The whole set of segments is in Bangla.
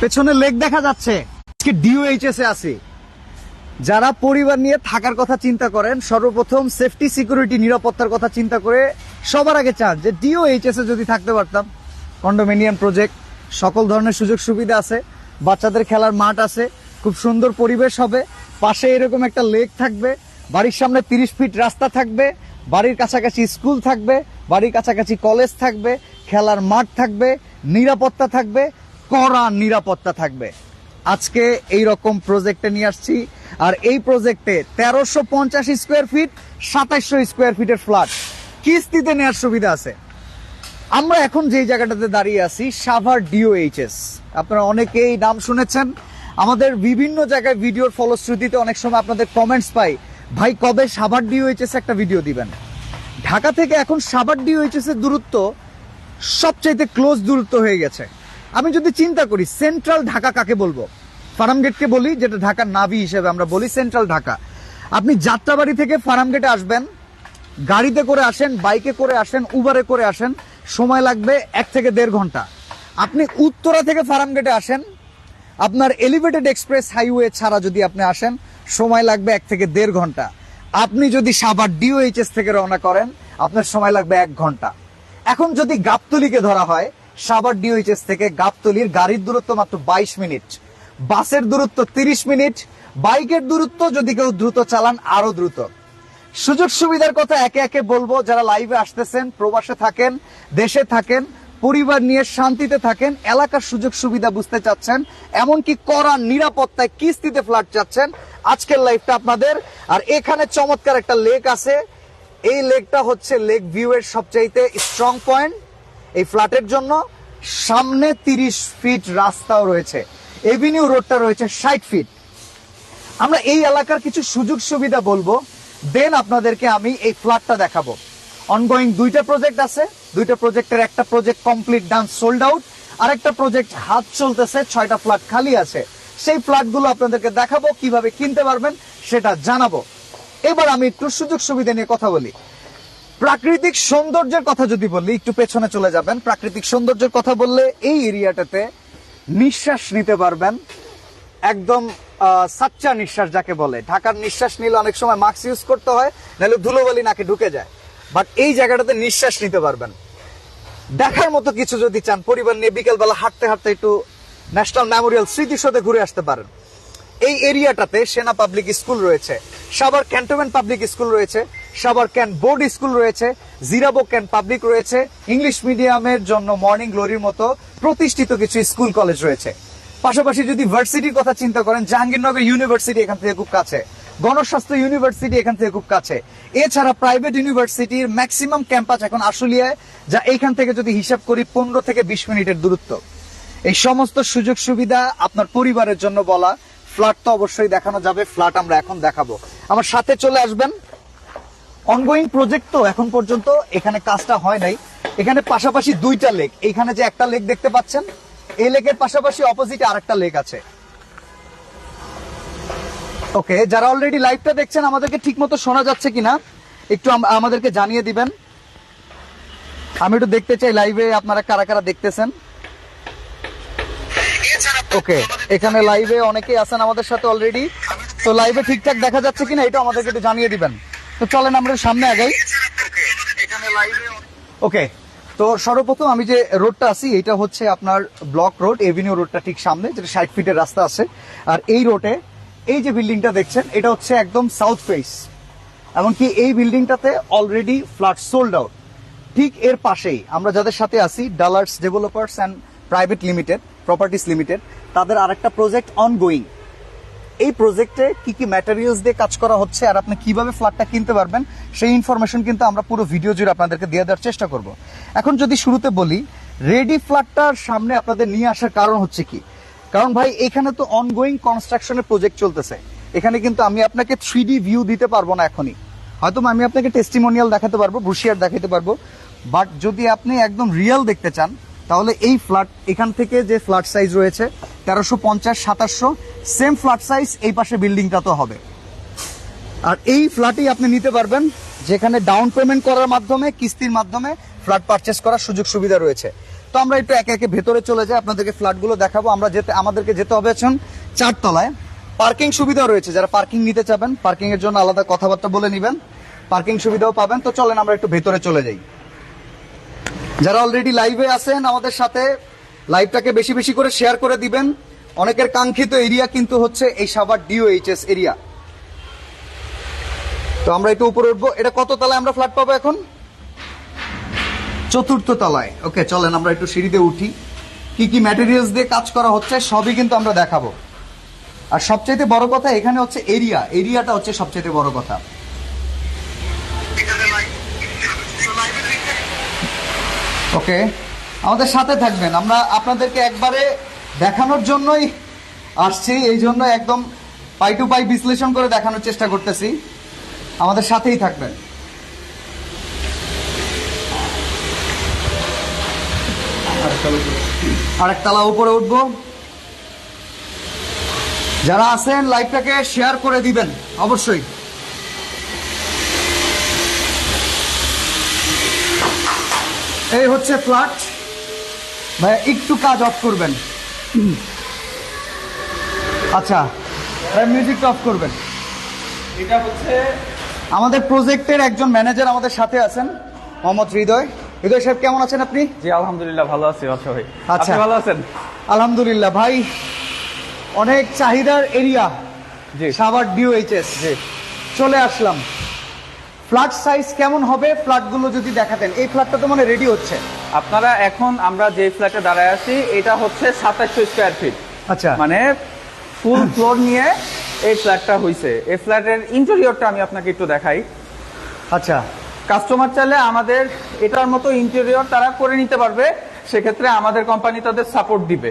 পেছনে লেক দেখা যাচ্ছে। আজকে ডিওএইচএস এ আছি। যারা পরিবার নিয়ে থাকার কথা চিন্তা করেন, সর্বপ্রথম সেফটি সিকিউরিটি নিরাপত্তার কথা চিন্তা করে সবার আগে চান যে ডিওএইচএস এ যদি থাকতে পারতাম। কন্ডোমিনিয়াম প্রজেক্ট, সকল ধরনের সুযোগ সুবিধা আছে, বাচ্চাদের খেলার মাঠ আছে, খুব সুন্দর পরিবেশ হবে, পাশে এরকম একটা লেক থাকবে, বাড়ির সামনে 30 ফিট রাস্তা থাকবে, বাড়ির কাছাকাছি স্কুল থাকবে, বাড়ির কাছাকাছি কলেজ থাকবে, খেলার মাঠ থাকবে, নিরাপত্তা থাকবে, কড়া নিরাপত্তা থাকবে। আজকে এই রকম প্রজেক্টে নিয়ে আসছি। আর এই প্রজেক্টে 1350 স্কোয়ার ফিট, 2700 স্কোয়ার ফিটের ফ্ল্যাট কিস্তিতে নেওয়ার সুবিধা আছে। আমরা এখন যেই জায়গাটাতে দাঁড়িয়ে আছি, সাভার ডিওএইচএস। আপনারা অনেকেই নাম শুনেছেন। আমাদের বিভিন্ন জায়গায় ভিডিওর ফলশ্রুতিতে অনেক সময় আপনাদের কমেন্টস পাই, ভাই কবে সাভার ডিওএইচএস একটা ভিডিও দিবেন। ঢাকা থেকে এখন সাভার ডিওএইচএস এর দূরত্ব সবচাইতে ক্লোজ দূরত্ব হয়ে গেছে। আমি যদি চিন্তা করি সেন্ট্রাল ঢাকা কাকে বলবো, ফার্মগেটকে বলি, যেটা ঢাকার নাভি হিসেবে আমরা বলি সেন্ট্রাল ঢাকা। আপনি যাত্রাবাড়ি থেকে ফার্মগেটে আসবেন, গাড়িতে করে আসেন, বাইকে করে আসেন, উবারে করে আসেন, সময় লাগবে 1 থেকে 1.5 ঘন্টা। আপনি উত্তরা থেকে ফার্মগেটে আসেন, আপনার এলিভেটেড এক্সপ্রেস হাইওয়ে ছাড়া যদি আপনি আসেন, সময় লাগবে 1 থেকে 1.5 ঘন্টা। আপনি যদি সাভার ডিওএইচএস থেকে রওনা করেন, আপনার সময় লাগবে 1 ঘন্টা। এখন যদি গাবতলীকে ধরা হয়, সাভার ডিওএইচএস থেকে গাবতলীর গাড়ির দূরত্ব মাত্র 22 মিনিট, বাসের দূরত্ব 30 মিনিট, বাইকের দূরত্ব যদি কেউ দ্রুত চালান আরো দ্রুত। সুযোগ সুবিধার কথা একে একে বলবো। যারা লাইভে আসতেছেন, প্রবাসে থাকেন, দেশে থাকেন, পরিবার নিয়ে শান্তিতে থাকেন, এলাকার সুযোগ সুবিধা বুঝতে চাচ্ছেন, এমনকি কড়া নিরাপত্তায় কিস্তিতে ফ্ল্যাট চাচ্ছেন, আজকের লাইভটা আপনাদের। আর এখানে চমৎকার একটা লেক আছে। এই লেকটা হচ্ছে লেক ভিউ এর সবচাইতে স্ট্রং পয়েন্ট এই ফ্ল্যাটের জন্য। সামনে 30 ফিট রাস্তাও রয়েছে, এভিনিউ রোডটা রয়েছে 60 ফিট। আমরা এই এলাকার কিছু সুযোগ সুবিধা বলবো, দেন আপনাদেরকে আমি এই ফ্ল্যাটটা দেখাবো। অনগোয়িং 2টা প্রজেক্ট আছে। 2টা প্রজেক্টের একটা প্রজেক্ট কমপ্লিট ডান, সোল্ড আউট, আরেকটা প্রজেক্ট হাত চলতেছে, 6টা ফ্ল্যাট খালি আছে। সেই ফ্ল্যাটগুলো আপনাদেরকে দেখাবো, কিভাবে কিনতে পারবেন সেটা জানাবো। এবার আমি একটু সুযোগ সুবিধা নিয়ে কথা বলি। প্রাকৃতিক সৌন্দর্যের কথা যদি বলি, একটু পেছনে চলে যাবেন। প্রাকৃতিক সৌন্দর্যের কথা বললে এই এরিয়াটাতে নিঃশ্বাস নিতে পারবেন, একদম সাচ্চা নিঃশ্বাস যাকে বলে। ঢাকার নিঃশ্বাস নিলে অনেক সময় মাস্ক ইউজ করতে হয়, নাহলে ধুলোবালি নাকে ঢুকে যায়। বাট এই জায়গাটাতে নিঃশ্বাস নিতে পারবেন। দেখার মতো কিছু যদি চান, পরিবার নিয়ে বিকেলবেলা হাঁটতে হাঁটতে একটু ন্যাশনাল মেমোরিয়াল স্মৃতিসৌধে ঘুরে আসতে পারেন। এই এরিয়াটাতে সেনা পাবলিক স্কুল রয়েছে, সাভার ক্যান্টনমেন্ট পাবলিক স্কুল রয়েছে, সাভার ক্যান্ট বোর্ড স্কুল রয়েছে, জিরাবো ক্যান্ট পাবলিক রয়েছে, ইংলিশ মিডিয়ামের জন্য মর্নিং গ্লোরির মতো প্রতিষ্ঠিত কিছু স্কুল কলেজ রয়েছে। পাশাপাশি যদি ভার্সিটির কথা চিন্তা করেন, জাহাঙ্গীরনগর ইউনিভার্সিটি এখান থেকে খুব কাছে, গণস্বাস্থ্য ইউনিভার্সিটি এখান থেকে খুব কাছে। এছাড়া প্রাইভেট ইউনিভার্সিটির ম্যাক্সিমাম ক্যাম্পাস এখন আশুলিয়ায়, যা এইখান থেকে যদি হিসাব করি 15 থেকে 20 মিনিটের দূরত্ব। এই সমস্ত সুযোগ সুবিধা আপনার পরিবারের জন্য বলা। ফ্ল্যাট তো অবশ্যই দেখানো যাবে, ফ্ল্যাট আমরা এখন দেখাবো, আমার সাথে চলে আসবেন। অনগোয়িং প্রজেক্ট তো এখন পর্যন্ত এখানে কাজটা হয় নাই। এখানে পাশাপাশি 2টা লেক, এইখানে যে একটা লেক দেখতে পাচ্ছেন, এই লেকের পাশাপাশি অপোজিটে আরেকটা লেক আছে। ওকে, যারা অলরেডি লাইভটা দেখছেন, আমাদেরকে ঠিক মতো শোনা যাচ্ছে কিনা একটু আমাদেরকে জানিয়ে দিবেন। আমি একটু দেখতে চাই লাইভে আপনারা কারা কারা দেখতেছেন। ওকে, এখানে লাইভে অনেকেই আছেন আমাদের সাথে অলরেডি। তো লাইভে ঠিকঠাক দেখা যাচ্ছে কিনা এটা আমাদেরকে একটু জানিয়ে দিবেন। তো চলেন আমরা সামনে আগাই। ওকে, তো সর্বপ্রথম আমি যে রোডটা আছি, এটা হচ্ছে আপনার ব্লক রোড, এভিনিউ রোডটা ঠিক সামনে, যেটা 60 ফিটের রাস্তা আছে। আর এই রোডে এই যে বিল্ডিংটা দেখছেন, এটা হচ্ছে একদম সাউথ ফেস। এমনকি এই বিল্ডিংটাতে অলরেডি ফ্ল্যাট সোল্ড আউট। ঠিক এর পাশেই আমরা যাদের সাথে আছি, Dollars developers and private limited, properties limited, তাদের আরেকটা প্রজেক্ট অনগোয়িং। এই প্রজেক্টে কি কি ম্যাটেরিয়ালস দিয়ে কাজ করা হচ্ছে আর আপনি কিভাবে ফ্ল্যাটটা কিনতে পারবেন, সেই ইনফরমেশন কিন্তু আমরা পুরো ভিডিও জুড়ে আপনাদেরকে দিয়ে দেওয়ার চেষ্টা করব। এখন যদি শুরুতে বলি, রেডি ফ্ল্যাটটার সামনে আপনাদের নিয়ে আসার কারণ হচ্ছে কি, কারণ ভাই এখানে তো অনগোয়িং কনস্ট্রাকশনের প্রজেক্ট চলতেছে। এখানে কিন্তু আমি আপনাকে 3D ভিউ দিতে পারবো না এখনই, হয়তো আমি আপনাকে টেস্টিমোনিয়াল দেখাতে পারবো, ব্রুশিয়ার দেখাতে পারবো। বাট যদি আপনি একদম রিয়েল দেখতে চান, তাহলে এই ফ্ল্যাট এখান থেকে যে ফ্ল্যাট সাইজ রয়েছে 1350, 2700, সেম ফ্ল্যাট সাইজ এই পাশে বিল্ডিংটা তো হবে। আর এই ফ্ল্যাটই আপনি নিতে পারবেন, যেখানে ডাউন পেমেন্ট করার মাধ্যমে, কিস্তির মাধ্যমে ফ্ল্যাট পারচেস করার সুযোগ সুবিধা রয়েছে। তো আমরা একটু একে একে ভেতরে চলে যাই, আপনাদেরকে ফ্ল্যাটগুলো দেখাবো। আমাদেরকে যেতে হবে এখন 4 তলায়। পার্কিং সুবিধাও রয়েছে, যারা পার্কিং নিতে চাবেন পার্কিং এর জন্য আলাদা কথাবার্তা বলে নিবেন, পার্কিং সুবিধাও পাবেন। তো চলেন আমরা একটু ভেতরে চলে যাই। যারা অলরেডি লাইভে আছেন আমাদের সাথে, লাইভটাকে বেশি বেশি করে শেয়ার করে দিবেন। অনেকের কাঙ্ক্ষিত এরিয়া কিন্তু হচ্ছে এই সাভার ডিওএইচএস এরিয়া। তো আমরা একটু উপরে উঠবো। এটা কত তলায় আমরা ফ্ল্যাট পাবো এখন? 4th তলায়। ওকে, চলেন আমরা একটু সিঁড়িতে উঠি। কি কি ম্যাটেরিয়ালস দিয়ে কাজ করা হচ্ছে সবই কিন্তু আমরা দেখাবো। আর সবচাইতে বড় কথা এখানে হচ্ছে এরিয়াটা হচ্ছে সবচাইতে বড় কথা। ওকে, আমাদের সাথে থাকবেন। আমরা আপনাদেরকে একবারে দেখানোর জন্যই আসছি, এই জন্য একদম পাই টু পাই বিশ্লেষণ করে দেখানোর চেষ্টা করতেছি। আমাদের সাথেই থাকবেন। আরেকতলা উপরে উঠবো। যারা আছেন লাইভটাকে শেয়ার করে দিবেন অবশ্যই। এই হচ্ছে ফ্ল্যাট। ভাই একটু কাজ অফ করবেন। আচ্ছা, মিউজিকটা অফ করবেন। এটা হচ্ছে আমাদের প্রজেক্টের একজন ম্যানেজার আমাদের সাথে আছেন, মোহাম্মদ হৃদয়। হৃদয় সাহেব কেমন আছেন আপনি? জি আলহামদুলিল্লাহ ভালো আছি বাদশা ভাই। আচ্ছা। আপনি ভালো আছেন? আলহামদুলিল্লাহ ভাই। অনেক চাহিদার এরিয়া জি সাভার ডিওএইচএস, জি চলে আসলাম। ফ্ল্যাট সাইজ কেমন হবে ফ্ল্যাটগুলো যদি দেখাতেন। এই ফ্ল্যাটটা তো মানে রেডি হচ্ছে। আপনারা এখন আমরা যে ফ্ল্যাটে দাঁড়ায় আছি এটা হচ্ছে 2700 স্কয়ার ফিট। আচ্ছা, মানে ফুল ফ্লোর নিয়ে এই ফ্ল্যাটটা হইছে। এই ফ্ল্যাটের ইন্টেরিয়রটা আমি আপনাকে একটু দেখাই। আচ্ছা, কাস্টমার চাইলে আমাদের এটার মতো ইন্টেরিয়র তারা করে নিতে পারবে, সেক্ষেত্রে আমাদের কোম্পানি তাদের সাপোর্ট দিবে।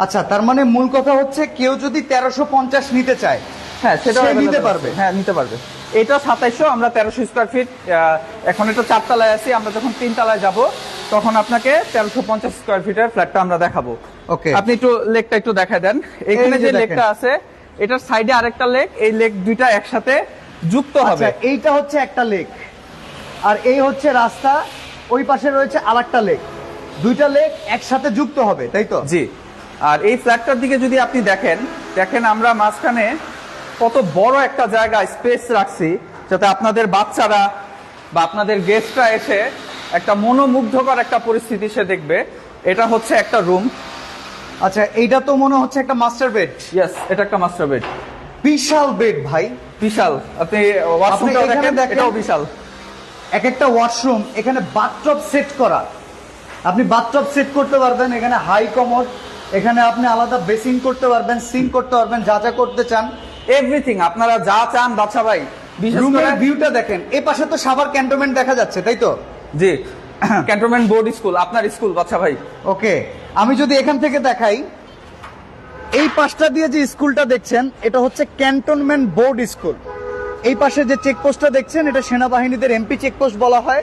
আচ্ছা, তার মানে মূল কথা হচ্ছে কেউ যদি 1350 নিতে চায়, হ্যাঁ সেটা সে available নিতে আছে। পারবে। হ্যাঁ নিতে পারবে। এটা 2700, আমরা 1300 স্কয়ার ফিট। এখন এটা 4 তলায় আছি, আমরা যখন 3 তলায় যাব তখন আপনাকে 1350 স্কয়ার ফিটের ফ্ল্যাটটা আমরা দেখাবো। ওকে, আপনি একটু লেকটা একটু দেখায় দেন। এখানে যে যে দেখেন। লেকটা আছে এটার সাইডে আরেকটা লেক, এই লেক দুইটা একসাথে যুক্ত হবে। আচ্ছা, এইটা হচ্ছে একটা লেক আর এই হচ্ছে রাস্তা, ওই পাশে রয়েছে আরেকটা লেক। দুইটা লেক একসাথে যুক্ত হবে, তাই তো? জি। আর এই ফ্ল্যাটটার দিকে যদি আপনি দেখেন আমরা মাঝখানে কত বড় একটা জায়গা স্পেস রাখছি, যাতে আপনাদের বাচ্চারা বা আপনাদের গেস্টরা এসে একটা মনোমুগ্ধকর একটা পরিস্থিতি সে দেখবে। এটা হচ্ছে একটা রুম। আচ্ছা, এইটা তো মনে হচ্ছে একটা মাস্টার বেড। ইয়েস, এটা একটা মাস্টার বেড। বিশাল বেড ভাই, বিশাল। আপনি ওয়াশরুমটাও এখানে দেখেন, দেখেন। এটাও বিশাল। এক একটা ওয়াশরুম, এখানে বাথটব সেট করা। আপনি বাথটব সেট করতে পারবেন, এখানে হাই কমোড, এখানে আপনি আলাদা বেসিং করতে পারবেন, সিঙ্ক করতে পারবেন, যা যা করতে চান এভরিথিং আপনারা যা চান বাচ্চা ভাই। বিশেষ রুমের করে ভিউটা দেখেন। এই পাশে তো সাভার ক্যান্টনমেন্ট দেখা যাচ্ছে, তাই তো? জি, ক্যান্টনমেন্ট বোর্ড স্কুল, আপনার স্কুল বাচ্চা ভাই। ওকে, আমি যদি এখান থেকে দেখাই, এই পাশটা দিয়ে যে স্কুলটা দেখছেন এটা হচ্ছে ক্যান্টনমেন্ট বোর্ড স্কুল। এই পাশে যে চেকপোস্টটা দেখছেন এটা সেনাবাহিনীদের এমপি চেকপোস্ট বলা হয়।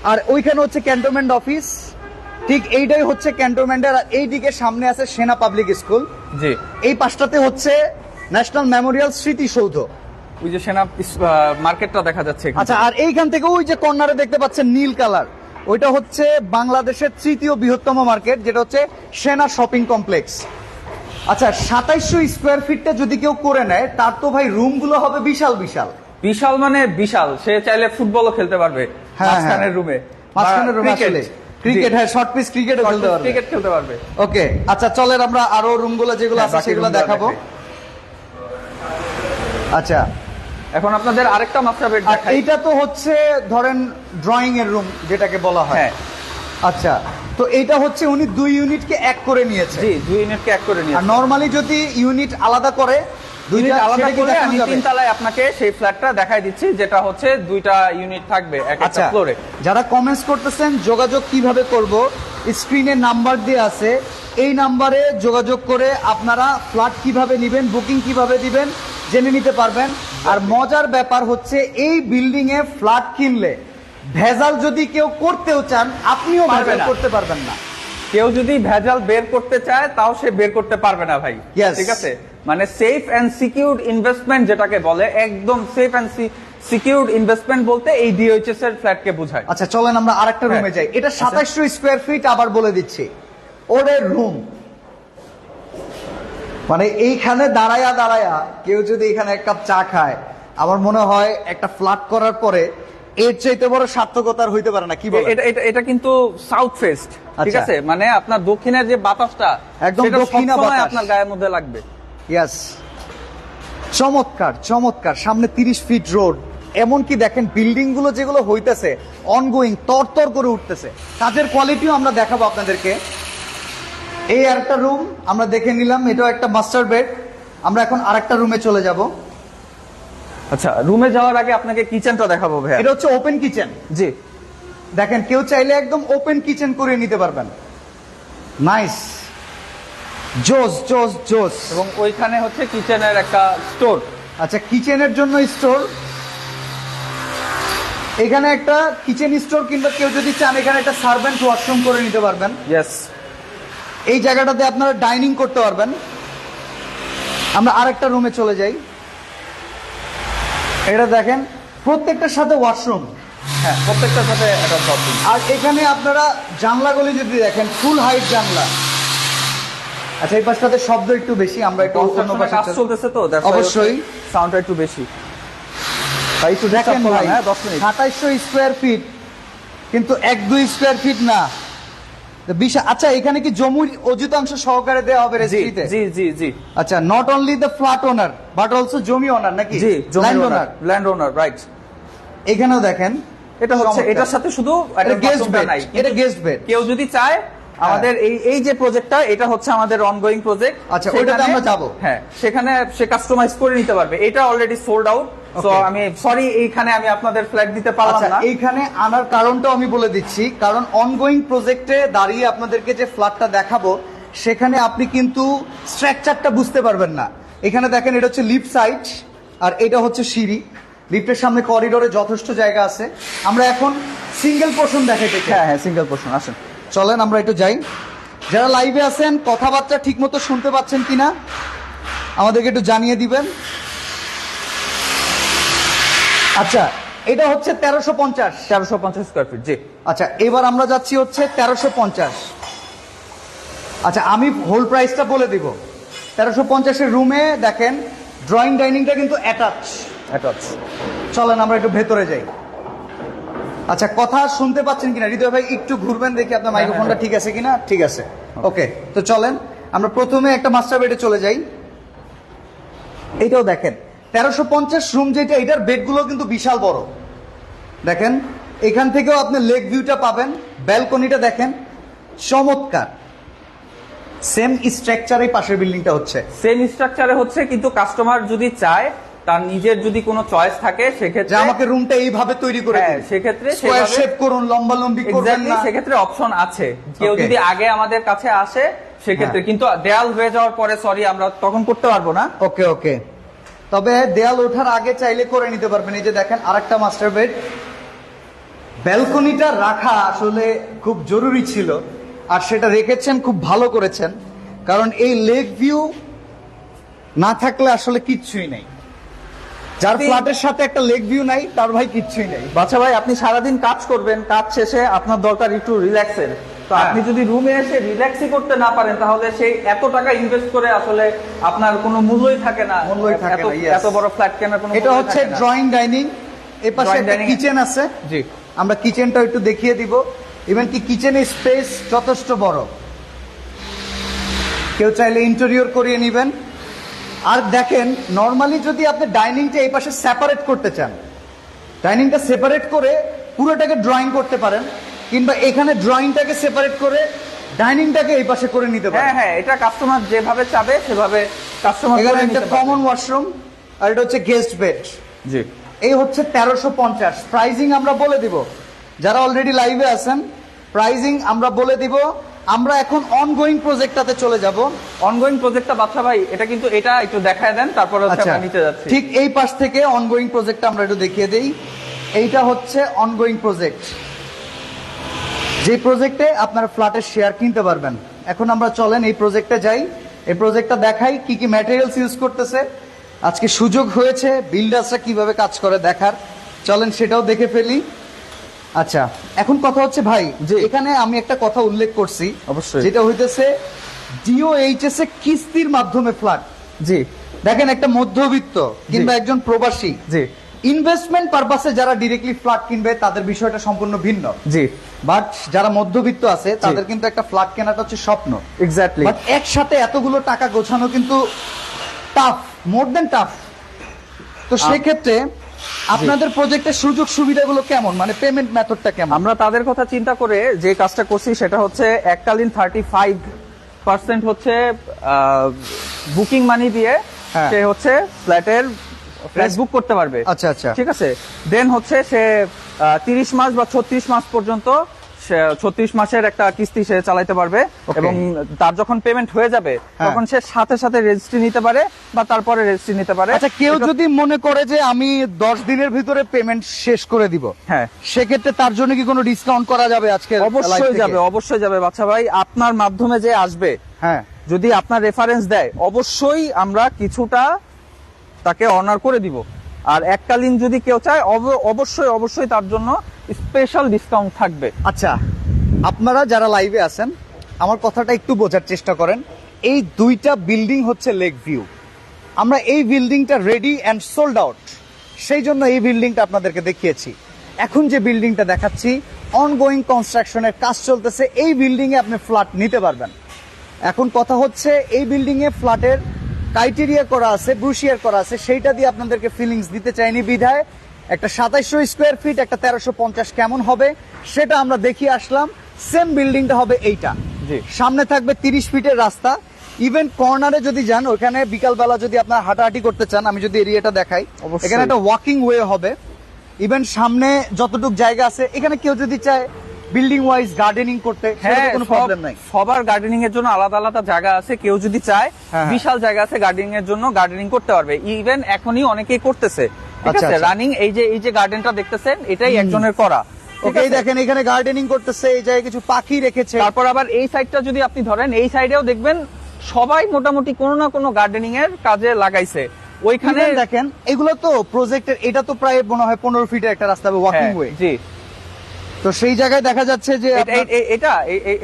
আর ওইখানে হচ্ছে ক্যান্টনমেন্ট অফিস, ঠিক এইটাই হচ্ছে ক্যান্টনমেন্টের। আর এইদিকে সামনে আছে সেনা পাবলিক স্কুল। জি, এই পাশটাতে হচ্ছে ন্যাশনাল মেমোরিয়াল স্মৃতিসৌধ। ওই যে সেনা মার্কেটটা দেখা যাচ্ছে এখানে। আচ্ছা, আর এইখান থেকে ওই যে কর্নারে দেখতে পাচ্ছেন নীল কালার, ওইটা হচ্ছে বাংলাদেশের 3য় বৃহত্তম মার্কেট, যেটা হচ্ছে সেনা শপিং কমপ্লেক্স। আচ্ছা, 2700 স্কোয়ার ফিটটা যদি কেউ করে নেয়, তার তো ভাই রুমগুলো হবে বিশাল বিশাল। বিশাল মানে বিশাল, সে চাইলে ফুটবলও খেলতে পারবে মাঝখানের রুমে। মাঝখানের রুমে আসলে ক্রিকেট, হ্যাঁ শর্ট পিচ ক্রিকেটও খেলতে পারবে। ক্রিকেট খেলতে পারবে। ওকে, আচ্ছা চলেন আমরা আরো রুমগুলো যেগুলো আছে সেগুলো দেখাবো। আচ্ছা, এখন আপনাদের আরেকটা মাস্টার বেড আর দেখাই। এইটা তো হচ্ছে ধরেন ড্রয়িং এর রুম যেটাকে বলা হয়। হ্যাঁ। আচ্ছা, তো এইটা হচ্ছে উনি 2 ইউনিটকে এক করে নিয়েছে। জি, 2 ইউনিটকে এক করে আর নিয়েছে। নরমালি যদি ইউনিট আলাদা করে, ইউনিট দুইটা আলাদা সেটা কি করে দেখানো আমি যাবে? 3 তলায় আপনাকে সেই ফ্ল্যাটটা দেখাই দিচ্ছি, যেটা হচ্ছে 2টা ইউনিট থাকবে এক একটা আচ্ছা, ফ্লোরে। যারা কমেন্টস করতেছেন যোগাযোগ কিভাবে করব, স্ক্রিনে নাম্বার দিয়ে আছে, এই নাম্বারে যোগাযোগ করে আপনারা ফ্ল্যাট কিভাবে নেবেন, বুকিং কিভাবে দিবেন জেনে নিতে পারবেন। আর মজার ব্যাপার হচ্ছে এই বিল্ডিং এ ফ্ল্যাট কিনলে ভেজাল যদি কেউ করতেও চান, আপনিও পারবে ভেজাল না। করতে পারবেন না। কেউ যদি ভেজাল বের করতে চায় তাও সে বের করতে পারবে না ভাই। Yes. ঠিক আছে, মানে সেফ এন্ড সিকিউরড ইনভেস্টমেন্ট যেটাকে বলে, একদম সেফ এন্ড সিকিউরড ইনভেস্টমেন্ট বলতে এই ডিওএইচএস এর ফ্ল্যাটকে বোঝায়। আচ্ছা চলেন আমরা আরেকটা রুমে হ্যাঁ। যাই। এটা 2700 স্কোয়ার ফিট, আবার বলে দিচ্ছি ওদের রুম। মানে এইখানে দাঁড়ায়া দাঁড়ায়া কেউ যদি এখানে এক কাপ চা খায়, আমার মনে হয় একটা ফ্ল্যাট করার পরে এর চাইতে বড় সার্থকতার হইতে পারে না, কি বলেন? এটা কিন্তু সাউথ ফেস্ট, ঠিক আচ্ছা। আছে, মানে আপনার দক্ষিণের যে বাতাসটা একদম সেটা দক্ষিণা সবসময় বাতাস। আপনার গায়ের মধ্যে লাগবে। ইয়াস, চমৎকার চমৎকার। সামনে 30 ফিট রোড, এমনকি দেখেন বিল্ডিং গুলো যেগুলো হইতেছে অনগোয়িং, তরতর করে উঠতেছে। কাজের কোয়ালিটিও আমরা দেখাবো আপনাদেরকে। এই আরেকটা রুম আমরা দেখে নিলাম, এটাও একটা মাস্টার বেড। আমরা এখন আরেকটা রুমে চলে যাব। আচ্ছা, রুমে যাওয়ার আগে আপনাকে কিচেনটা দেখাবো ভাইয়া। এটা হচ্ছে ওপেন কিচেন। জি, দেখেন কেউ চাইলে একদম ওপেন কিচেন করে নিতে পারবেন। নাইস, জোস জোস জোস। এবং ওইখানে হচ্ছে কিচেনের একটা স্টোর। আচ্ছা, কিচেনের জন্য স্টোর, এখানে একটা কিচেন স্টোর, কিংবা কেউ যদি চান এখানে একটা সার্ভেন্ট ওয়াশরুম করে নিতে পারবেন। ইয়েস, এই জায়গাটাতে আপনারা ডাইনিং করতে পারবেন। আমরা আরেকটা রুমে চলে যাই। এটা দেখেন প্রত্যেকটার সাথে ওয়াশরুম, হ্যাঁ, প্রত্যেকটার সাথে একটা বাথরুম। আর এখানে আপনারা জানলাগুলি যদি দেখেন ফুল হাইট জানলা। আচ্ছা, এই পাশটাতে শব্দ একটু বেশি, আমরা একটু অন্য কনস্ট্রাকশনের পাশে কাজ চলে- চলতেছে তো, অবশ্যই। সাউন্ডটা একটু বেশি। ভাই একটু দেখেন disturb করলাম, ভাই, হ্যাঁ 10 মিনিট। 2700 স্কোয়ার ফিট, কিন্তু 1-2 স্কোয়ার ফিট না। তো বিশাল। আচ্ছা, এখানে কি জমির অধিকাংশ সহকারে দেওয়া হবে জি রেজিস্ট্রিতে? জি জি জি আচ্ছা, not only the flat owner but also জমি ওনার নাকি? জি, land owner. Land owner, right. এখানেও দেখেন এটা হচ্ছে, চমৎকার। এটার সাথে শুধু এটা গেস্ট বাথরুমটা বেড, নাই। এটা গেস্ট বেড। কেউ যদি চায় আমাদের এই যে প্রজেক্টটা, এটা হচ্ছে আমাদের অনগোয়িং প্রজেক্ট। আচ্ছা, ওইটাতে আমরা যাবো। হ্যাঁ, সেখানে সে কাস্টমাইজ করে নিতে পারবে। এটা already sold out. So Okay. আমি সরি, এইখানে আমি আপনাদের ফ্ল্যাট দিতে পারলাম আচ্ছা, না। এইখানে আনার কারণটাও আমি বলে দিচ্ছি, কারণ অনগোয়িং প্রজেক্টে দাঁড়িয়ে আপনাদেরকে যে ফ্ল্যাটটা দেখাবো সেখানে আপনি কিন্তু স্ট্রাকচারটা বুঝতে পারবেন না। এখানে দেখেন এটা হচ্ছে লিফট সাইড, আর এটা হচ্ছে সিঁড়ি। লিফটের সামনে করিডোরে যথেষ্ট জায়গা আছে। আমরা এখন সিঙ্গেল পোর্শন দেখাইতে চাই। হ্যাঁ হ্যাঁ, সিঙ্গেল পোর্শন। আসেন, চলেন আমরা একটু যাই। যারা লাইভে আছেন কথাবার্তা ঠিক মতো শুনতে পাচ্ছেন কিনা আমাদেরকে একটু জানিয়ে দিবেন। আচ্ছা, এটা হচ্ছে 1350। 1350 স্কোয়ার ফিট। জি, আচ্ছা, এবার আমরা যাচ্ছি হচ্ছে 1350। আচ্ছা, আমি হোল প্রাইসটা বলে দিব। 1350-এর রুমে দেখেন ড্রয়িং ডাইনিংটা কিন্তু অ্যাটাচ। অ্যাটাচ। চলেন আমরা একটু ভেতরে যাই। আচ্ছা, কথা শুনতে পাচ্ছেন কিনা হৃদয় ভাই? একটু ঘুরবেন দেখি আপনার মাইক্রোফোনটা ঠিক আছে কিনা। ঠিক আছে, ওকে। তো চলেন আমরা প্রথমে একটা মাস্টার বেডে চলে যাই। এইটাও দেখেন 1350 রুম যেটা, এটার বেডগুলো কিন্তু বিশাল বড়। দেখেন এখান থেকেও আপনি লেক ভিউটা পাবেন। ব্যালকনিটা দেখেন চমৎকার। সেম স্ট্রাকচারে পাশের বিল্ডিংটা হচ্ছে। সেম স্ট্রাকচারে হচ্ছে, কিন্তু কাস্টমার যদি চায়, তার নিজের যদি কোনো চয়েস থাকে, যে সেক্ষেত্রে আমাকে রুমটা এইভাবে তৈরি করে হ্যাঁ, দিন, সেক্ষেত্রে স্কয়ার সেভাবে- শেপ করুন, লম্বা লম্বি করবেন এক্স্যাক্টলি, না। সেক্ষেত্রে অপশন আছে। কেউ Okay. যদি আগে আমাদের কাছে আসে সেক্ষেত্রে, হ্যাঁ। কিন্তু দেয়াল হয়ে যাওয়ার পরে সরি আমরা তখন করতে পারবো না। ওকে ওকে, তবে দেয়াল ওঠার আগে চাইলে করে নিতে পারবেন। এই যে দেখেন আরেকটা মাস্টার বেড। ব্যালকনিটা রাখা আসলে খুব জরুরি ছিল, আর সেটা রেখেছেন, খুব ভালো করেছেন। কারণ এই লেক ভিউ না থাকলে আসলে কিচ্ছুই নেই। যার ফ্ল্যাটের সাথে একটা লেক ভিউ নাই তার ভাই কিচ্ছুই নেই। বাচ্চা ভাই, আপনি সারাদিন কাজ করবেন, কাজ শেষে আপনার দরকার একটু রিল্যাক্সের। তো হ্যাঁ। আপনি যদি রুমে এসে রিল্যাক্সই করতে না পারেন, তাহলে সেই এত টাকা ইনভেস্ট করে আসলে আপনার কোনো মূল্যই থাকে না। মূল্যই থাকে না, yes. এত বড় ফ্ল্যাট কেনার কোনো এটা মূল্যই হচ্ছে থাকে না। ড্রয়িং ডাইনিং, এ পাশে Drawing একটা dining- কিচেন আছে। জি, আমরা কিচেনটা একটু দেখিয়ে দিব। ইভেন কি কিচেনের স্পেস যথেষ্ট বড়, কেউ চাইলে ইন্টেরিয়র করিয়ে নেবেন। আর দেখেন নরমালি যদি আপনি ডাইনিংটা এই পাশে সেপারেট করতে চান, ডাইনিংটা সেপারেট করে পুরোটাকে ড্রয়িং করতে পারেন, কিংবা এখানে ড্রয়িংটাকে সেপারেট করে ডাইনিংটাকে এই পাশে করে নিতে হ্যাঁ পারেন। হ্যাঁ, এটা কাস্টমার যেভাবে চাবে সেভাবে কাস্টমার এখানে একটা কমন ওয়াশরুম, আর এটা হচ্ছে গেস্ট বেড। জি, এই হচ্ছে 1350। প্রাইজিং আমরা বলে দিব, যারা অলরেডি লাইভে আছেন প্রাইজিং আমরা বলে দিব। আমরা এখন অনগোয়িং প্রজেক্টটাতে চলে যাব। অনগোয়িং প্রজেক্টটা বাচ্চা ভাই, এটা কিন্তু এটা একটু দেখায় দেন, তারপর হচ্ছে আচ্ছা, আমরা নিচে যাচ্ছি। ঠিক এই পাশ থেকে অনগোয়িং প্রজেক্টটা আমরা একটু দেখিয়ে দেই। এইটা হচ্ছে অনগোয়িং প্রজেক্ট, যে প্রজেক্টে আপনারা ফ্ল্যাটের শেয়ার কিনতে পারবেন। এখন আমরা চলেন এই প্রজেক্টে যাই, এই প্রজেক্টটা দেখাই কি কি ম্যাটেরিয়ালস ইউজ করতেছে। আজকে সুযোগ হয়েছে বিল্ডার্সরা কিভাবে কাজ করে দেখার। চলেন সেটাও দেখে ফেলি। আচ্ছা, এখন কথা হচ্ছে ভাই, জি। এখানে আমি একটা কথা উল্লেখ করছি, অবশ্যই। যেটা হইতেছে ডিওএইচএস এ কিস্তির মাধ্যমে ফ্ল্যাট। জি দেখেন, একটা মধ্যবিত্ত কিংবা একজন প্রবাসী জি ইনভেস্টমেন্ট পারপাসে যারা ডিরেক্টলি ফ্ল্যাট কিনবে তাদের বিষয়টা সম্পূর্ণ ভিন্ন, জি বাট যারা মধ্যবিত্ত আছে তাদের কিন্তু একটা ফ্ল্যাট কেনাটা হচ্ছে স্বপ্ন। এক্স্যাক্টলি। বাট একসাথে এতগুলো টাকা গোছানো কিন্তু টাফ, মোর দেন টাফ। তো সেক্ষেত্রে আপনাদের প্রজেক্টের সুযোগ সুবিধাগুলো কেমন, মানে পেমেন্ট মেথডটা কেমন? আমরা তাদের কথা চিন্তা করে যে কাজটা করছি সেটা হচ্ছে এককালীন 35% হচ্ছে বুকিং মানি দিয়ে হ্যাঁ। সে হচ্ছে ফ্ল্যাট বুক করতে পারবে। আচ্ছা আচ্ছা, ঠিক আছে, দেন হচ্ছে সে 30 মাস বা 36 মাস পর্যন্ত 36 মাসের একটা কিস্তি সে চালাইতে পারবে। Okay. এবং তার যখন পেমেন্ট হয়ে যাবে হ্যাঁ। তখন সে সাথে সাথে রেজিস্ট্রি নিতে পারে বা তারপরে রেজিস্ট্রি নিতে পারে। আচ্ছা, কেউ এটা- যদি মনে করে যে আমি 10 দিনের ভিতরে পেমেন্ট শেষ করে দিব, হ্যাঁ, সেক্ষেত্রে তার জন্য কি কোনো ডিসকাউন্ট করা যাবে আজকে? অবশ্যই যাবে বাচ্চা ভাই। আপনার মাধ্যমে যে আসবে, হ্যাঁ, যদি আপনার রেফারেন্স দেয় অবশ্যই আমরা কিছুটা তাকে অনার করে দিব। আর এককালীন যদি কেউ চায় অবশ্যই অবশ্যই তার জন্য স্পেশাল ডিসকাউন্ট থাকবে। আচ্ছা, আপনারা যারা লাইভে আছেন আমার কথাটা একটু বোঝার চেষ্টা করেন। এই দুইটা বিল্ডিং হচ্ছে লেক ভিউ। আমরা এই বিল্ডিংটা রেডি অ্যান্ড সোল্ড আউট, সেই জন্য এই বিল্ডিংটা আপনাদেরকে দেখিয়েছি। এখন যে বিল্ডিংটা দেখাচ্ছি অনগোয়িং কনস্ট্রাকশনের কাজ চলতেছে, এই বিল্ডিং এ আপনি ফ্ল্যাট নিতে পারবেন। এখন কথা হচ্ছে এই বিল্ডিং এ ফ্ল্যাটের ক্রাইটেরিয়া করা আছে, ব্রুশিয়ার করা আছে, সেইটা দিয়ে আপনাদেরকে ফিলিংস দিতে চাইনি বিধায় একটা 2700 স্কোয়ার ফিট একটা 1350 কেমন হবে সেটা আমরা দেখিয়ে আসলাম। সেম বিল্ডিংটা হবে এইটা, জি। সামনে থাকবে 30 ফিটের রাস্তা। ইভেন কর্নারে যদি যান, ওখানে বিকালবেলা যদি আপনার হাঁটাহাঁটি করতে চান, আমি যদি এরিয়াটা দেখাই, অবশ্যই। এখানে একটা ওয়াকিং ওয়ে হবে। ইভেন সামনে যতটুকু জায়গা আছে, এখানে কেউ যদি চায় বিল্ডিং ওয়াইজ গার্ডেনিং করতে, সেটাতে কোনো প্রবলেম নাই। সবার গার্ডেনিং এর জন্য আলাদা আলাদা জায়গা আছে। কেউ যদি চায় হ্যাঁ। বিশাল জায়গা আছে গার্ডেনিং এর জন্য, গার্ডেনিং করতে পারবে। ইভেন এখনই অনেকেই করতেছে। ঠিক আচ্ছা, আছে, আচ্ছা। রানিং এই যে গার্ডেনটা দেখতেছেন এটাই একজনের করা। ঠিক ওকে, আছে? দেখেন এখানে গার্ডেনিং করতেছে, এই জায়গায় কিছু পাখি রেখেছে। তারপর আবার এই সাইডটা যদি আপনি ধরেন, এই সাইডেও দেখবেন সবাই মোটামুটি কোনো না কোনো গার্ডেনিং এর কাজে লাগাইছে। ওইখানে Even দেখেন এগুলো তো প্রজেক্টের, এটা তো প্রায় মনে হয় 15 ফিটের একটা রাস্তা হবে, ওয়াকিং হ্যাঁ, ওয়ে। জি। তো সেই জায়গায় দেখা যাচ্ছে যে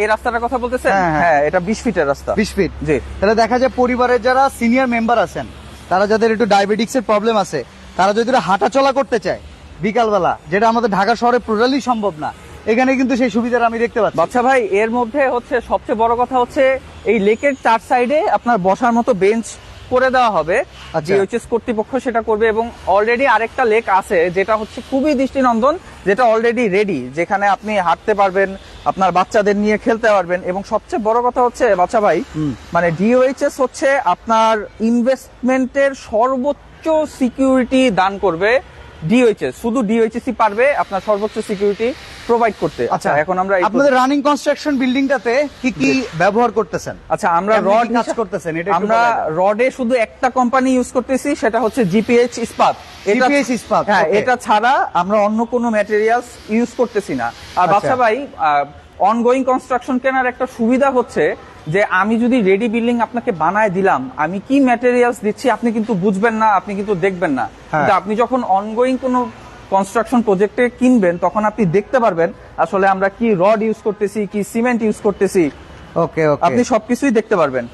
এই রাস্তাটার কথা বলতেছেন? হ্যাঁ, হ্যাঁ। হ্যাঁ, এটা 20 ফিটের রাস্তা। 20 ফিট। জি। তাহলে দেখা যায় পরিবারের যারা সিনিয়র মেম্বার আছেন, তারা যাদের একটু ডায়াবেটিক্স এর প্রবলেম আছে, তারা যদি হাঁটা চলা করতে চায় বিকালবেলা, যেটা আমাদের ঢাকা শহরে টোটালি সম্ভব না, এখানে কিন্তু সেই সুবিধাটা আমি দেখতে পাচ্ছি। বাচ্চা ভাই, এর মধ্যে হচ্ছে সবচেয়ে বড় কথা হচ্ছে এই লেকের 4 সাইডে আপনার বসার মতো বেঞ্চ করে দেওয়া হবে। আচ্ছা। জিওএইচএস কর্তৃপক্ষ সেটা করবে। এবং অলরেডি আরেকটা লেক আছে যেটা হচ্ছে খুবই দৃষ্টিনন্দন, যেটা অলরেডি রেডি, যেখানে আপনি হাঁটতে পারবেন, আপনার বাচ্চাদের নিয়ে খেলতে পারবেন। এবং সবচেয়ে বড় কথা হচ্ছে বাচ্চা ভাই, মানে ডিওএইচএস হচ্ছে আপনার ইনভেস্টমেন্টের সর্বোচ্চ সিকিউরিটি দান করবে। ডিওএইচএস, শুধু ডিওএইচএসই পারবে আপনার সর্বোচ্চ সিকিউরিটি প্রোভাইড করতে। আচ্ছা, এখন আমরা আপনাদের রানিং কনস্ট্রাকশন বিল্ডিংটাতে কি কি ব্যবহার করতেছেন? আচ্ছা, আমরা কেমনে রড কি কাজ করতেছেন এটা একটু আমরা বলাই দাও। রডে শুধু একটা কোম্পানি ইউজ করতেছি, সেটা হচ্ছে জিপিএইচ ইস্পাত। GPH ইস্পাত, হ্যাঁ, okay. এটা ছাড়া আমরা অন্য কোনো ম্যাটেরিয়ালস ইউজ করতেছি না। আর আচ্ছা। বাচ্চা ভাই, অনগোয়িং কনস্ট্রাকশন কেনার একটা সুবিধা হচ্ছে যে আমি যদি রেডি বিল্ডিং আপনাকে বানায় দিলাম, আমি কি ম্যাটেরিয়ালস দিচ্ছি আপনি কিন্তু বুঝবেন না, আপনি কিন্তু দেখবেন না। কিন্তু আপনি যখন অনগোয়িং কোনো কনস্ট্রাকশন প্রজেক্টে কিনবেন, তখন আপনি দেখতে পারবেন আসলে আমরা কি রড ইউজ করতেছি, কি সিমেন্ট ইউজ করতেছি, ওকে ওকে, আপনি সবকিছুই দেখতে পারবেন।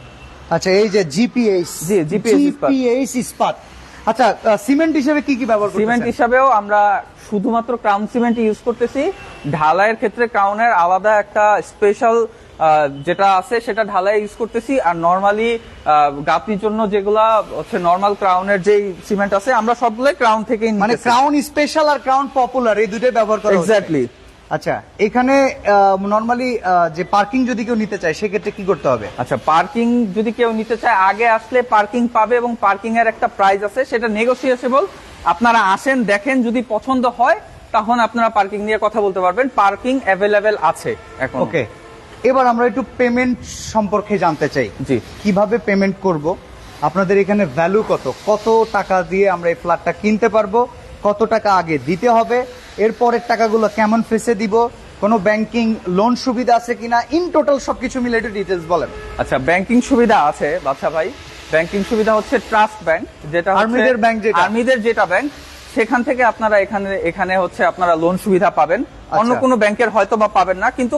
আচ্ছা, এই যে জিপিএইচ, জি, GPH ইস্পাত। জিপিএইচ ইস্পাত। আচ্ছা, সিমেন্ট হিসেবে কি কি ব্যবহার করতেছেন? সিমেন্ট হিসাবেও আমরা শুধুমাত্র ক্রাউন সিমেন্ট ইউজ করতেছি। ঢালাইয়ের ক্ষেত্রে ক্রাউনের আলাদা একটা স্পেশাল যেটা আছে সেটা ঢালাই ইউজ করতেছি। আর নরমালি গাঁথনির জন্য যেগুলা হচ্ছে নরমাল ক্রাউনের যেই সিমেন্ট আছে, আমরা সবগুলোই ক্রাউন থেকেই মানে ক্রাউন স্পেশাল আর ক্রাউন পপুলার এই দুটোই ব্যবহার করা হচ্ছে। এক্স্যাক্টলি। আচ্ছা, এখানে নরমালি যে পার্কিং যদি কেউ নিতে চায় সেক্ষেত্রে কি করতে হবে? আচ্ছা, পার্কিং যদি কেউ নিতে চায়, আগে আসলে পার্কিং পাবে এবং পার্কিং এর একটা প্রাইস আছে, সেটা নেগোসিয়েবল। আপনারা আসেন, দেখেন, যদি পছন্দ হয় তখন আপনারা পার্কিং নিয়ে কথা বলতে পারবেন। পার্কিং অ্যাভেলেবেল আছে এখন। ওকে, এবার আমরা একটু পেমেন্ট সম্পর্কে জানতে চাই। জি। কিভাবে পেমেন্ট করব? আপনাদের এখানে ভ্যালু কত, কত টাকা দিয়ে আমরা এই ফ্ল্যাটটা কিনতে পারবো, কত টাকা আগে দিতে হবে, এরপরের টাকাগুলো কেমন ফেসে দিব, কোনো ব্যাংকিং লোন সুবিধা আছে কিনা, ইন টোটাল সবকিছু মিলে একটু ডিটেলস বলেন। আচ্ছা, ব্যাংকিং সুবিধা আছে বাদশা ভাই। ব্যাংকিং সুবিধা হচ্ছে ট্রাস্ট ব্যাংক, যেটা আর্মিদের ব্যাংক যেটা? আর্মিদের যেটা ব্যাংক, সেখান থেকে আপনারা এখানে হচ্ছে আপনারা লোন সুবিধা পাবেন। অন্য কোনো ব্যাংকের হয়তো বা পাবেন না, কিন্তু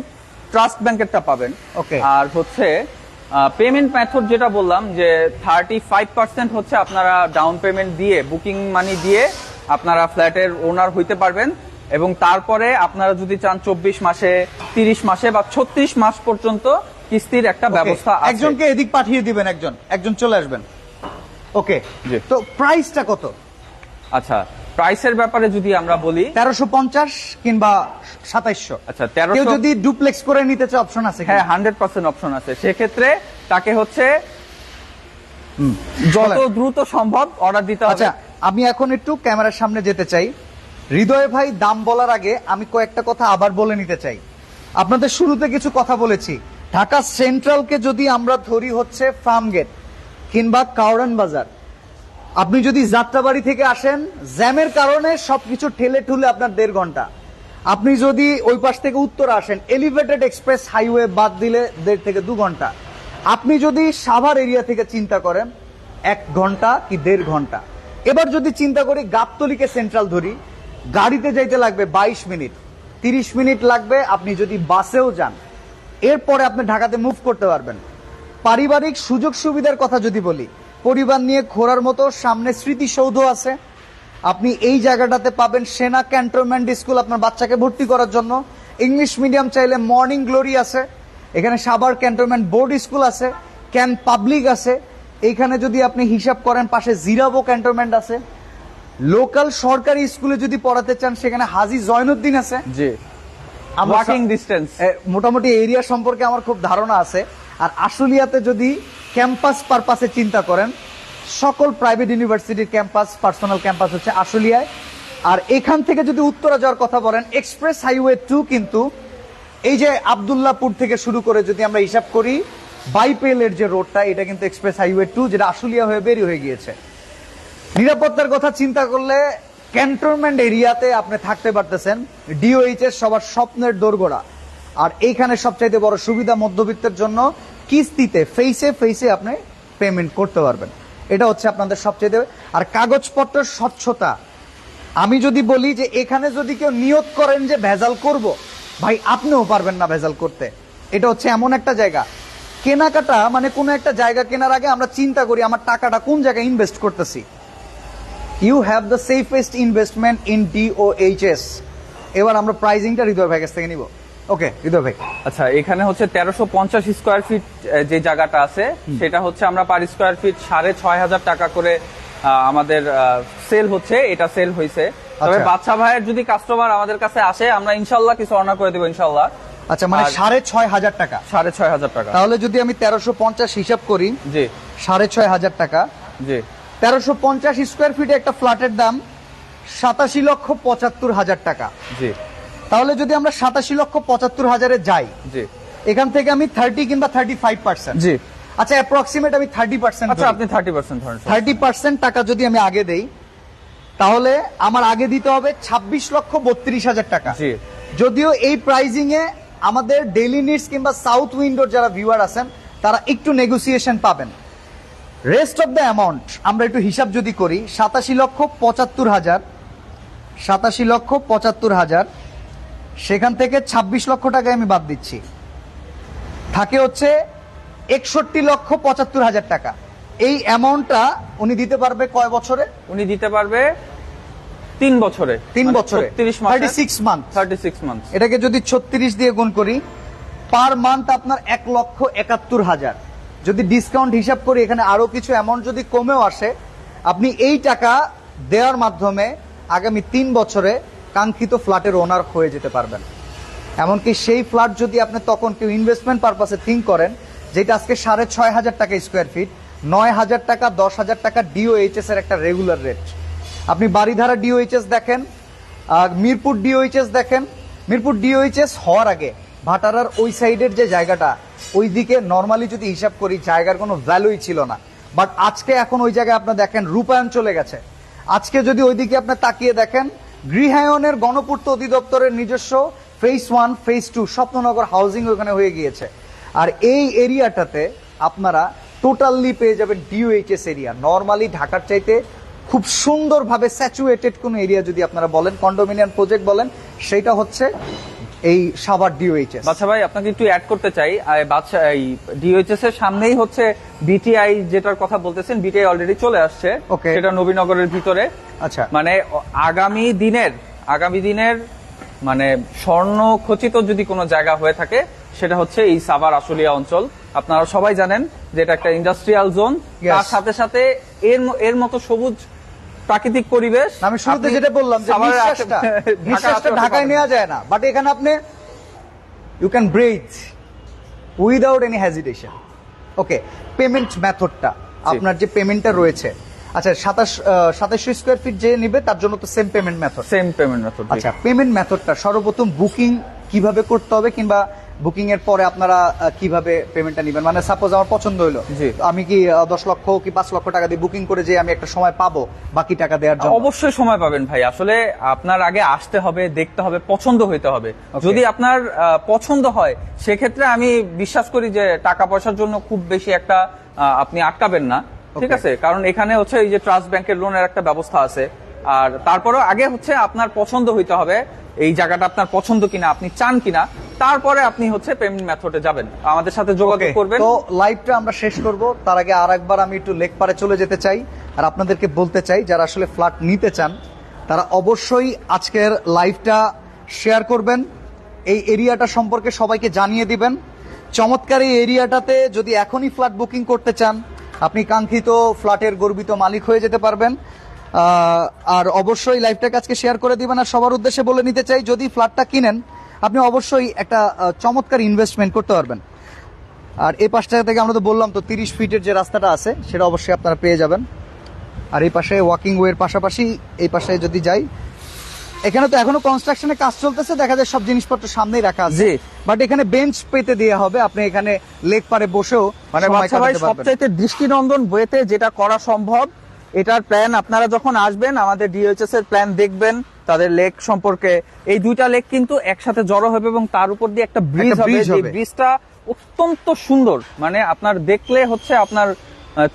ট্রাস্ট ব্যাংকেরটা পাবেন। ওকে। আর হচ্ছে পেমেন্ট মেথড যেটা বললাম যে 35% হচ্ছে আপনারা ডাউন পেমেন্ট দিয়ে, বুকিং মানি দিয়ে আপনারা ফ্ল্যাটের ওনার হইতে পারবেন, এবং তারপরে আপনারা যদি চান 24 মাসে, 30 মাসে বা 36 মাস পর্যন্ত কিস্তির একটা ব্যবস্থা আছে। একজনকে এদিক পাঠিয়ে দিবেন, একজন চলে আসবেন। ওকে, জি। তো প্রাইসটা কত? আচ্ছা, প্রাইসের ব্যাপারে যদি আমরা বলি 1350 কিংবা 2700। আচ্ছা, কেউ 1300 যদি ডুপ্লেক্স করে নিতে চায় অপশন আছে? হ্যাঁ, 100% অপশন আছে। সেক্ষেত্রে তাকে হচ্ছে যত বলেন। দ্রুত সম্ভব অর্ডার দিতে হবে। আচ্ছা, আমি এখন একটু ক্যামেরার সামনে যেতে চাই। হৃদয় ভাই দাম বলার আগে আমি কয়েকটা কথা আবার বলে নিতে চাই। আপনাদের শুরুতে কিছু কথা বলেছি। ঢাকা সেন্ট্রালকে যদি আমরা ধরি হচ্ছে ফার্মগেট কিংবা কাউরান বাজার, আপনি যদি যাত্রাবাড়ি থেকে আসেন, জ্যামের কারণে সবকিছু ঠেলে ঠুলে আপনার 1.5 ঘন্টা। আপনি যদি ওই পাশ থেকে উত্তর আসেন, এলিভেটেড এক্সপ্রেস হাইওয়ে বাদ দিলে 1.5 থেকে 2 ঘন্টা। আপনি যদি সাভার এরিয়া থেকে চিন্তা করেন 1 ঘন্টা কি 1.5 ঘন্টা। এবার যদি চিন্তা করি গাবতলীকে সেন্ট্রাল ধরি, গাড়িতে যাইতে লাগবে 22 মিনিট, 30 মিনিট লাগবে আপনি যদি বাসেও যান। এরপরে আপনি ঢাকাতে মুভ করতে পারবেন। পারিবারিক সুযোগ সুবিধার কথা যদি বলি, পরিবার নিয়ে ঘোরার মতো সামনে স্মৃতিসৌধ আছে। আপনি এই জায়গাটাতে পাবেন সেনা ক্যান্টনমেন্ট স্কুল আপনার বাচ্চাকে ভর্তি করার জন্য। ইংলিশ মিডিয়াম চাইলে মর্নিং গ্লোরি আছে। এখানে সাভার ক্যান্টনমেন্ট বোর্ড স্কুল আছে, ক্যান পাবলিক আছে। এইখানে যদি আপনি হিসাব করেন পাশে জিরাবো ক্যান্টনমেন্ট আছে। লোকাল সরকারি স্কুলে যদি পড়াতে চান সেখানে হাজী জয়নুদ্দিন আছে। জি, আমরা ওয়াকিং ডিস্টেন্স। মোটামুটি এরিয়া সম্পর্কে আমার খুব ধারণা আছে। আর আশুলিয়াতে যদি ক্যাম্পাস পারপাসে চিন্তা করেন, সকল প্রাইভেট ইউনিভার্সিটির ক্যাম্পাস, পার্সোনাল ক্যাম্পাস হচ্ছে আশুলিয়ায়। আর এখান থেকে যদি উত্তরা যাওয়ার কথা বলেন, এক্সপ্রেস হাইওয়ে 2 কিন্তু এই যে আব্দুল্লাহপুর থেকে শুরু করে যদি আমরা হিসাব করি, বাইপেলের যে রোডটা, এটা কিন্তু এক্সপ্রেস হাইওয়ে 2, যেটা আশুলিয়া হয়ে বেরিয়ে হয়ে গিয়েছে। নিরাপত্তার কথা চিন্তা করলে ক্যান্টনমেন্ট এরিয়াতে আপনি থাকতে পারতেছেন। ডিওএইচএস সবার স্বপ্নের দোরগোড়া। আর এইখানে সবচাইতে বড় সুবিধা, মধ্যবিত্তের জন্য কিস্তিতে ফেসে আপনি পেমেন্ট করতে পারবেন। এটা হচ্ছে আপনাদের সবচাইতে। আর কাগজপত্রের স্বচ্ছতা, আমি যদি বলি যে এখানে যদি কেউ নিয়ত করেন যে ভেজাল করব, ভাই আপনিও পারবেন না ভেজাল করতে। এটা হচ্ছে এমন একটা জায়গা, কেনাকাটা মানে কোনো একটা জায়গা কেনার আগে আমরা চিন্তা করি আমার টাকাটা কোন জায়গায় ইনভেস্ট করতেছি। You have the safest investment in DOHS. এবার আমরা প্রাইজিংটা হৃদয় ভাই কাছ থেকে নিব। ওকে হৃদয় ভাই। আচ্ছা, এখানে হচ্ছে 1350 স্কোয়ার ফিট যে জায়গাটা আছে, সেটা হচ্ছে আমরা পার স্কোয়ার ফিট 6500 টাকা করে আমাদের সেল হচ্ছে। এটা সেল হয়েছে। তবে আচ্ছা। বাচ্চা ভাইয়ের যদি কাস্টমার আমাদের কাছে আসে, আমরা ইনশাল্লাহ কিছু অনার করে দেবো ইনশাল্লাহ। আচ্ছা, মানে 6500 টাকা। 6500 টাকা। তাহলে যদি আমি 1350 হিসাব করি, জি 6500 টাকা। জি 1350 স্কোয়ার ফিটে একটা ফ্ল্যাটের দাম 87,75,000 টাকা। জি তাহলে যদি আমরা 87,75,000 যাই, জি এখান থেকে আমি 30 কিংবা 35%, জি আচ্ছা অ্যাপ্রক্সিমেট আমি 30%, আচ্ছা আপনি 30% ধরেন। 30% টাকা যদি আমি আগে দেই, তাহলে আমার আগে দিতে হবে 26,32,000 টাকা। জি। যদিও এই প্রাইজিং এ আমাদের ডেইলি নিডস কিংবা সাউথ উইন্ডোর যারা ভিউয়ার আছেন তারা একটু নেগোসিয়েশন পাবেন। রেস্ট অফ দ্য অ্যামাউন্ট আমরা একটু হিসাব যদি করি, 87,75,000, 87,75,000, সেখান থেকে 26 লক্ষ টাকা আমি বাদ দিচ্ছি, থাকে হচ্ছে 61,75,000 টাকা। এই অ্যামাউন্টটা উনি দিতে পারবে কয় বছরে? উনি দিতে পারবে 3 বছরে। 3 বছরে, 36 মাসে, 36 মান্থ। 36 মান্থ। এটাকে যদি 36 দিয়ে গুণ করি, পার মান্থ আপনার 1,71,000। যদি ডিসকাউন্ট হিসাব করি, এখানে আরো কিছু অ্যামাউন্ট যদি কমেও আসে, আপনি এই টাকা দেওয়ার মাধ্যমে আগামী 3 বছরে কাঙ্ক্ষিত ফ্ল্যাটের ওনার হয়ে যেতে পারবেন। এমনকি সেই ফ্ল্যাট যদি আপনি তখন কেউ ইনভেস্টমেন্ট পারপাসে থিঙ্ক করেন, যেটা আজকে 6,500 টাকা স্কোয়ার ফিট, 9,000 টাকা, 10,000 টাকা ডিওএইচএস এর একটা রেগুলার রেট। আপনি বাড়িধারা ডিওএইচএস দেখেন, মিরপুর ডিওএইচএস দেখেন। মিরপুর ডিওএইচএস হওয়ার আগে ভাটারার ওই সাইডের যে জায়গাটা, ওই দিকে নর্মালি যদি হিসাব করি জায়গার কোনো ভ্যালুই ছিল না। বাট আজকে এখন ওই জায়গায় আপনার দেখেন রূপায়ণ চলে গেছে। আজকে যদি ওইদিকে আপনি তাকিয়ে দেখেন, গৃহায়নের গণপূর্ত অধিদপ্তরের নিজস্ব ফেজ 1, ফেজ 2 স্বপ্ননগর হাউজিং ওখানে হয়ে গিয়েছে। আর এই এরিয়াটাতে আপনারা টোটালি পেয়ে যাবেন ডিওএইচএস এরিয়া। নর্মালি ঢাকার চাইতে খুব সুন্দরভাবে স্যাচুয়েটেড কোন এরিয়া যদি আপনারা বলেন, কন্ডোমিনিয়াম প্রজেক্ট বলেন, সেটা হচ্ছে এই সাভার ডিওএইচএস। বাদশা ভাই আপনাকে একটু অ্যাড করতে চাই, বাদশা এই ডিওএইচএস এর সামনেই হচ্ছে বিটিআই, যেটার কথা বলতেছেন, বিটিআই অলরেডি চলে আসছে। Okay. সেটা নবীনগরের ভিতরে। আচ্ছা, মানে আগামী দিনের মানে স্বর্ণ খচিত যদি কোনো জায়গা হয়ে থাকে সেটা হচ্ছে এই সাভার আশুলিয়া অঞ্চল। আপনারা সবাই জানেন যে এটা একটা ইন্ডাস্ট্রিয়াল জোন, Yes. তার সাথে সাথে এর মতো সবুজ প্রাকৃতিক পরিবেশ। আমি শুরুতে আপনি যেটা বললাম যে সাভারের নিঃশ্বাসটা ঢাকায় ঢাকায় নেওয়া যায় না, বাট এখানে আপনি you can breathe without any hesitation. Okay, payment মেথডটা, আপনার যে পেমেন্টটা রয়েছে, আচ্ছা 2700 স্কোয়ার ফিট যে নিবে তার জন্য তো same payment method. Same payment method. আচ্ছা, পেমেন্ট মেথডটা সর্বপ্রথম বুকিং কিভাবে করতে হবে, কিংবা বুকিং এর পরে আপনারা কিভাবে পেমেন্টটা নেবেন? মানে সাপোজ আমার পছন্দ হলো, জি। তো আমি কি 10 লক্ষ কি 5 লক্ষ টাকা দিয়ে বুকিং করে যে আমি একটা সময় পাবো বাকি টাকা দেওয়ার জন্য? অবশ্যই সময় পাবেন ভাই। আসলে আপনার আগে আসতে হবে, দেখতে হবে, পছন্দ হইতে হবে। যদি আপনার পছন্দ হয় সেক্ষেত্রে আমি বিশ্বাস করি যে টাকা পয়সার জন্য খুব বেশি একটা আপনি আটকাবেন না, ঠিক Okay. আছে? কারণ এখানে হচ্ছে এই যে ট্রাস্ট ব্যাংকের লোনের একটা ব্যবস্থা আছে। আর তারপরেও আগে হচ্ছে আপনার পছন্দ হইতে হবে, এই জায়গাটা আপনার পছন্দ কিনা, আপনি চান কিনা, তারপরে আপনি হচ্ছে পেমেন্ট মেথডে যাবেন, আমাদের সাথে যোগাযোগ Okay, করবেন। তো লাইভটা আমরা শেষ করব, তার আগে আরেকবার আমি একটু লেক পারে চলে যেতে চাই আর আপনাদেরকে বলতে চাই যারা আসলে ফ্ল্যাট নিতে চান তারা অবশ্যই আজকের লাইভটা শেয়ার করবেন, এই এরিয়াটা সম্পর্কে সবাইকে জানিয়ে দিবেন। চমৎকার এই এরিয়াটাতে যদি এখনই ফ্ল্যাট বুকিং করতে চান, আপনি কাঙ্ক্ষিত ফ্ল্যাটের গর্বিত মালিক হয়ে যেতে পারবেন। আর অবশ্যই লাইভটাকে আজকে শেয়ার করে দিবেন। আর সবার উদ্দেশ্যে বলে নিতে চাই, যদি ফ্ল্যাটটা কিনেন আপনি অবশ্যই একটা চমৎকার ইনভেস্টমেন্ট করতে পারবেন। আর এই পাশটা থেকে আমরা তো বললাম তো 30 ফিটের যে রাস্তাটা আছে সেটা অবশ্যই আপনারা পেয়ে যাবেন। আর এই পাশে ওয়াকিং ওয়ের পাশাপাশি এই পাশে যদি যাই, এখানে তো এখনো কনস্ট্রাকশনের কাজ চলতেছে, দেখা যায় সব জিনিসপত্র সামনেই রাখা আছে, জি। বাট এখানে বেঞ্চ পেতে দেওয়া হবে, আপনি এখানে লেক পারে বসেও মানে সময় বাচ্চা ভাই কাটাতে পারবেন। সবচাইতে দৃষ্টিনন্দন বইতে যেটা করা সম্ভব, এটার প্ল্যান আপনারা যখন আসবেন আমাদের ডিএইচএস এর প্ল্যান দেখবেন, তাদের লেক সম্পর্কে, এই দুইটা লেক কিন্তু একসাথে জড়ো হবে এবং তার উপর দিয়ে একটা ব্রিজ হবে, bridge যে হবে। ব্রিজটা অত্যন্ত সুন্দর, মানে আপনার দেখলে হচ্ছে আপনার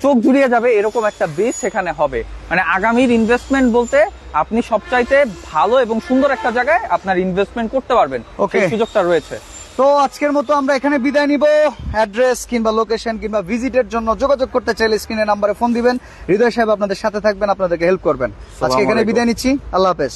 চোখ জুড়িয়ে যাবে এরকম একটা ব্রিজ সেখানে হবে। মানে আগামীর ইনভেস্টমেন্ট বলতে আপনি সবচাইতে ভালো এবং সুন্দর একটা জায়গায় আপনার ইনভেস্টমেন্ট করতে পারবেন, Okay. সেই সুযোগটা রয়েছে। তো আজকের মতো আমরা এখানে বিদায় নিব। অ্যাড্রেস কিংবা লোকেশন কিংবা ভিজিটের জন্য যোগাযোগ করতে চাইলে স্ক্রিনের নাম্বারে ফোন দিবেন। হৃদয় সাহেব আপনাদের সাথে থাকবেন, আপনাদেরকে হেল্প করবেন। আজকে এখানে আসসালামু আলাইকুম। বিদায় নিচ্ছি, আল্লাহ হাফেজ।